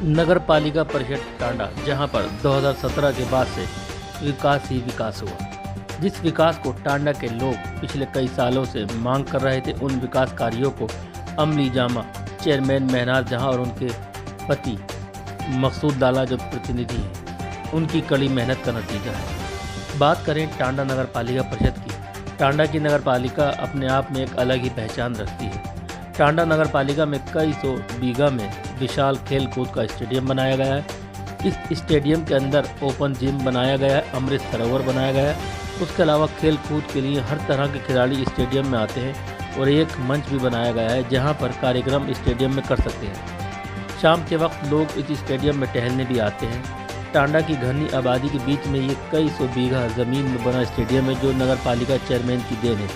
नगर पालिका परिषद टांडा, जहां पर 2017 के बाद से विकास ही विकास हुआ। जिस विकास को टांडा के लोग पिछले कई सालों से मांग कर रहे थे, उन विकास कार्यों को अमली जामा चेयरमैन मेहनाज जहां और उनके पति मकसूद लाला जो प्रतिनिधि हैं, उनकी कड़ी मेहनत का नतीजा है। बात करें टांडा नगर पालिका परिषद की। टांडा की नगर पालिका अपने आप में एक अलग ही पहचान रखती है। टांडा नगर पालिका में कई सौ बीघा में विशाल खेल कूद का स्टेडियम बनाया गया है। इस स्टेडियम के अंदर ओपन जिम बनाया गया है, अमृत सरोवर बनाया गया है। उसके अलावा खेल कूद के लिए हर तरह के खिलाड़ी स्टेडियम में आते हैं और एक मंच भी बनाया गया है जहां पर कार्यक्रम स्टेडियम में कर सकते हैं। शाम के वक्त लोग इस स्टेडियम में टहलने भी आते हैं। टांडा की घनी आबादी के बीच में ये कई सौ बीघा ज़मीन में बना स्टेडियम है जो नगर पालिका चेयरमैन की देन है।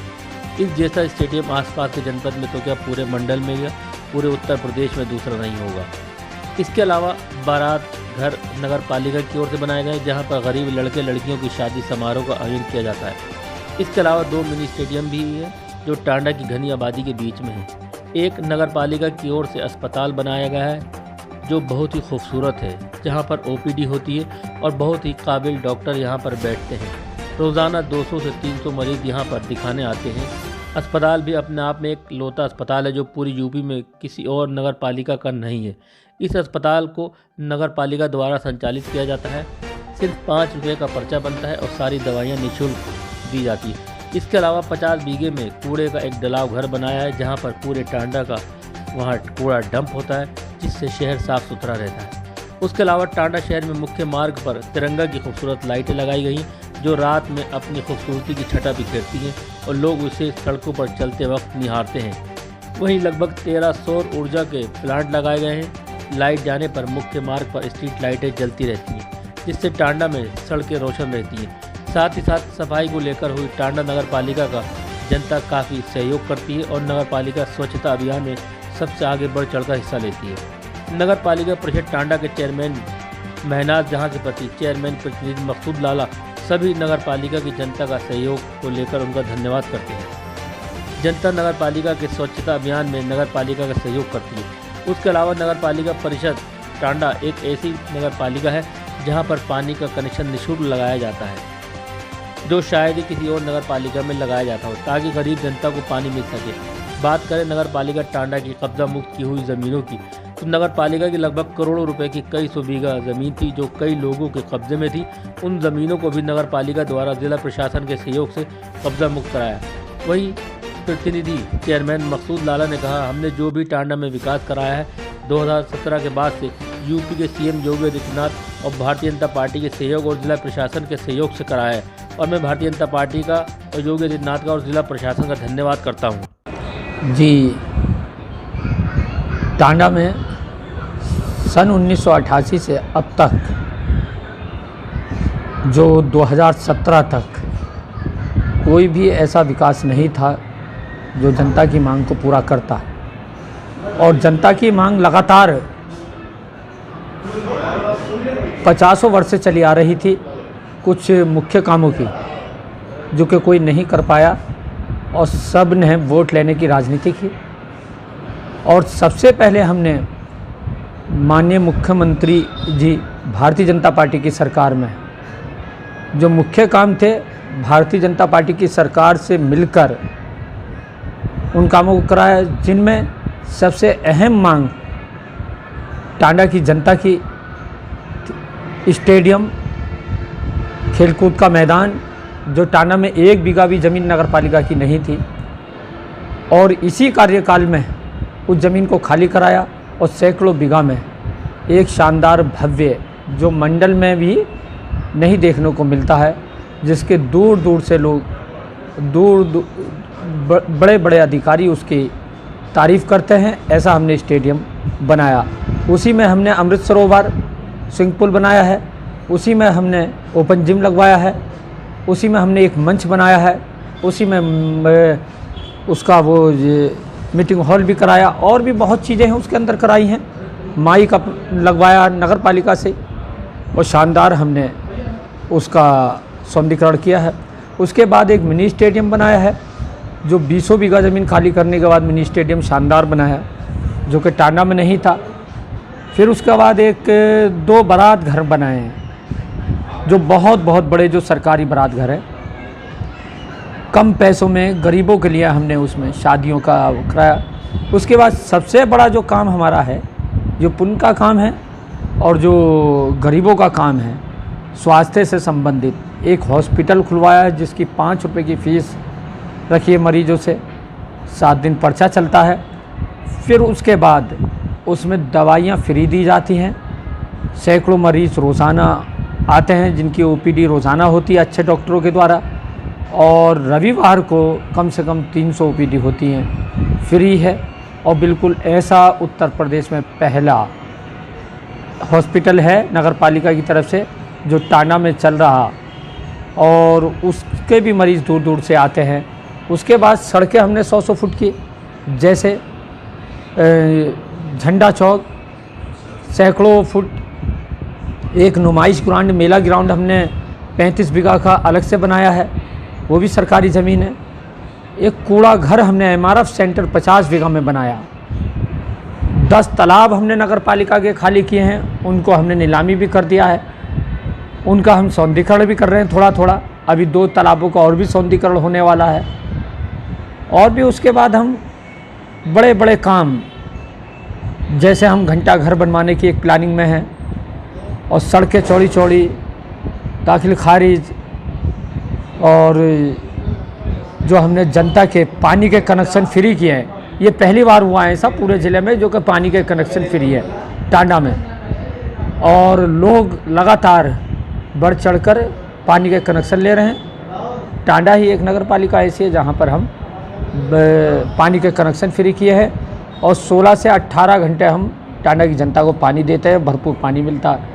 इस जैसा स्टेडियम आसपास के जनपद में तो क्या पूरे मंडल में या पूरे उत्तर प्रदेश में दूसरा नहीं होगा। इसके अलावा बारात घर नगर पालिका की ओर से बनाए गए जहां पर गरीब लड़के लड़कियों की शादी समारोह का आयोजन किया जाता है। इसके अलावा 2 मिनी स्टेडियम भी है जो टांडा की घनी आबादी के बीच में है। एक नगर पालिका की ओर से अस्पताल बनाया गया है जो बहुत ही खूबसूरत है, जहां पर ओपीडी होती है और बहुत ही काबिल डॉक्टर यहां पर बैठते हैं। रोज़ाना 200 से 300 मरीज़ यहां पर दिखाने आते हैं। अस्पताल भी अपने आप में एक लौता अस्पताल है जो पूरी यूपी में किसी और नगर पालिका का नहीं है। इस अस्पताल को नगर पालिका द्वारा संचालित किया जाता है। सिर्फ 5 रुपये का पर्चा बनता है और सारी दवाइयाँ निःशुल्क दी जाती है। इसके अलावा 50 बीघे में कूड़े का एक डलाव घर बनाया है जहाँ पर पूरे टांडा का वहाँ कूड़ा डंप होता है, जिससे शहर साफ़ सुथरा रहता है। उसके अलावा टांडा शहर में मुख्य मार्ग पर तिरंगा की खूबसूरत लाइटें लगाई गई जो रात में अपनी खूबसूरती की छटा बिखेरती हैं और लोग उसे सड़कों पर चलते वक्त निहारते हैं। वहीं लगभग 13 सौर ऊर्जा के प्लांट लगाए गए हैं। लाइट जाने पर मुख्य मार्ग पर स्ट्रीट लाइटें जलती रहती हैं, जिससे टांडा में सड़कें रोशन रहती हैं। साथ ही साथ सफाई को लेकर हुई टांडा नगर पालिका का जनता काफ़ी सहयोग करती है और नगर पालिका स्वच्छता अभियान में सबसे आगे बढ़ चढ़कर हिस्सा लेती है। नगर पालिका परिषद टांडा के चेयरमैन मेहनाज जहां के प्रति चेयरमैन प्रतिनिधि मकसूद लाला सभी नगर पालिका की जनता का सहयोग को लेकर उनका धन्यवाद करते हैं। जनता नगर पालिका के स्वच्छता अभियान में नगर पालिका का सहयोग करती है। उसके अलावा नगर पालिका परिषद टांडा एक ऐसी नगर पालिका है जहां पर पानी का कनेक्शन निःशुल्क लगाया जाता है, जो शायद ही किसी और नगर पालिका में लगाया जाता हो, ताकि गरीब जनता को पानी मिल सके। बात करें नगर पालिका टांडा की कब्जा मुक्त की हुई ज़मीनों की, तो नगर पालिका की लगभग करोड़ों रुपए की कई सौ बीघा ज़मीन थी जो कई लोगों के कब्जे में थी। उन ज़मीनों को भी नगर पालिका द्वारा जिला प्रशासन के सहयोग से कब्जा मुक्त कराया। वहीं प्रतिनिधि चेयरमैन मकसूद लाला ने कहा, हमने जो भी टांडा में विकास कराया है 2017 के बाद से यूपी के सीएम योगी आदित्यनाथ और भारतीय जनता पार्टी के सहयोग और जिला प्रशासन के सहयोग से कराया है, और मैं भारतीय जनता पार्टी का और योगी आदित्यनाथ का और जिला प्रशासन का धन्यवाद करता हूँ। जी, टांडा में सन 1988 से अब तक जो 2017 तक कोई भी ऐसा विकास नहीं था जो जनता की मांग को पूरा करता, और जनता की मांग लगातार 50 वर्ष से चली आ रही थी कुछ मुख्य कामों की, जो कि कोई नहीं कर पाया और सब ने वोट लेने की राजनीति की। और सबसे पहले हमने माननीय मुख्यमंत्री जी भारतीय जनता पार्टी की सरकार में जो मुख्य काम थे, भारतीय जनता पार्टी की सरकार से मिलकर उन कामों को कराया, जिनमें सबसे अहम मांग टांडा की जनता की स्टेडियम, खेलकूद का मैदान, जो टांडा में 1 बीघा भी ज़मीन नगर पालिका की नहीं थी, और इसी कार्यकाल में उस ज़मीन को खाली कराया और सैकड़ों बीघा में एक शानदार भव्य, जो मंडल में भी नहीं देखने को मिलता है, जिसके दूर दूर से लोग बड़े बड़े अधिकारी उसकी तारीफ़ करते हैं, ऐसा हमने स्टेडियम बनाया। उसी में हमने अमृत सरोवर स्विमिंग पूल बनाया है, उसी में हमने ओपन जिम लगवाया है, उसी में हमने एक मंच बनाया है, उसी में उसका वो मीटिंग हॉल भी कराया, और भी बहुत चीज़ें हैं उसके अंदर कराई हैं। माइक लगवाया नगर पालिका से और शानदार हमने उसका सौंदर्यीकरण किया है। उसके बाद एक मिनी स्टेडियम बनाया है, जो 20 बीघा ज़मीन खाली करने के बाद मिनी स्टेडियम शानदार बनाया, जो कि टांडा में नहीं था। फिर उसके बाद एक 2 बारात घर बनाए हैं, जो बहुत बहुत बड़े, जो सरकारी बारात घर है। कम पैसों में गरीबों के लिए हमने उसमें शादियों का कराया। उसके बाद सबसे बड़ा जो काम हमारा है, जो पुण्य का काम है और जो गरीबों का काम है, स्वास्थ्य से संबंधित एक हॉस्पिटल खुलवाया है, जिसकी 5 रुपये की फ़ीस रखी है मरीजों से, 7 दिन पर्चा चलता है। फिर उसके बाद उसमें दवाइयाँ फ्री दी जाती हैं। सैकड़ों मरीज़ रोज़ाना आते हैं, जिनकी ओपीडी रोज़ाना होती है अच्छे डॉक्टरों के द्वारा, और रविवार को कम से कम 300 ओपीडी होती हैं, फ्री है। और बिल्कुल ऐसा उत्तर प्रदेश में पहला हॉस्पिटल है नगर पालिका की तरफ से, जो टांडा में चल रहा, और उसके भी मरीज़ दूर दूर से आते हैं। उसके बाद सड़कें हमने 100 फुट की, जैसे झंडा चौक सैकड़ों फुट, एक नुमाइश ग्राउंड, मेला ग्राउंड हमने 35 बीघा का अलग से बनाया है, वो भी सरकारी ज़मीन है। एक कूड़ा घर हमने MRF सेंटर 50 बीघा में बनाया। 10 तालाब हमने नगर पालिका के खाली किए हैं, उनको हमने नीलामी भी कर दिया है। उनका हम सौंदर्यीकरण भी कर रहे हैं थोड़ा थोड़ा। अभी 2 तालाबों का और भी सौंदर्यीकरण होने वाला है। और भी उसके बाद हम बड़े बड़े काम, जैसे हम घंटा घर बनवाने की एक प्लानिंग में हैं, और सड़कें चौड़ी चौड़ी, दाखिल खारिज, और जो हमने जनता के पानी के कनेक्शन फ्री किए हैं। ये पहली बार हुआ है ऐसा पूरे ज़िले में, जो कि पानी के कनेक्शन फ्री है टांडा में, और लोग लगातार बढ़ चढ़कर पानी के कनेक्शन ले रहे हैं। टांडा ही एक नगर पालिका ऐसी है जहाँ पर हम पानी के कनेक्शन फ्री किए हैं, और 16 से 18 घंटे हम टांडा की जनता को पानी देते हैं, भरपूर पानी मिलता है।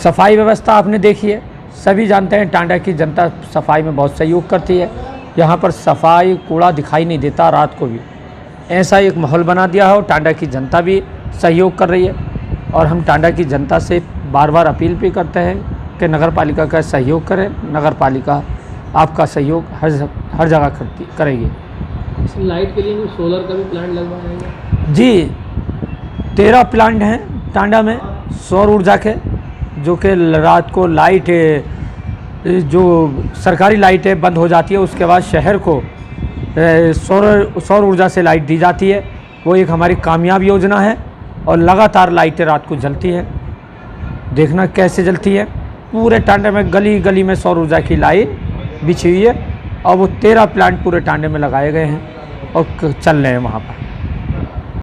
सफाई व्यवस्था आपने देखी है, सभी जानते हैं टांडा की जनता सफाई में बहुत सहयोग करती है। यहाँ पर सफाई कूड़ा दिखाई नहीं देता रात को भी, ऐसा एक माहौल बना दिया है, और टांडा की जनता भी सहयोग कर रही है। और हम टांडा की जनता से बार बार अपील भी करते हैं कि नगर पालिका का सहयोग करें। नगर पालिका आपका सहयोग हर जगह करेगी। लाइट के लिए सोलर का भी प्लांट लगवाएंगे? जी, 13 प्लांट हैं टांडा में सौर ऊर्जा के, जो कि रात को लाइट, जो सरकारी लाइटें बंद हो जाती है, उसके बाद शहर को सौर ऊर्जा से लाइट दी जाती है। वो एक हमारी कामयाब योजना है, और लगातार लाइटें रात को जलती है। देखना कैसे जलती है। पूरे टांडे में गली गली में सौर ऊर्जा की लाइन बिछी हुई है, और वो 13 प्लांट पूरे टांडे में लगाए गए हैं और चल रहे हैं वहाँ पर।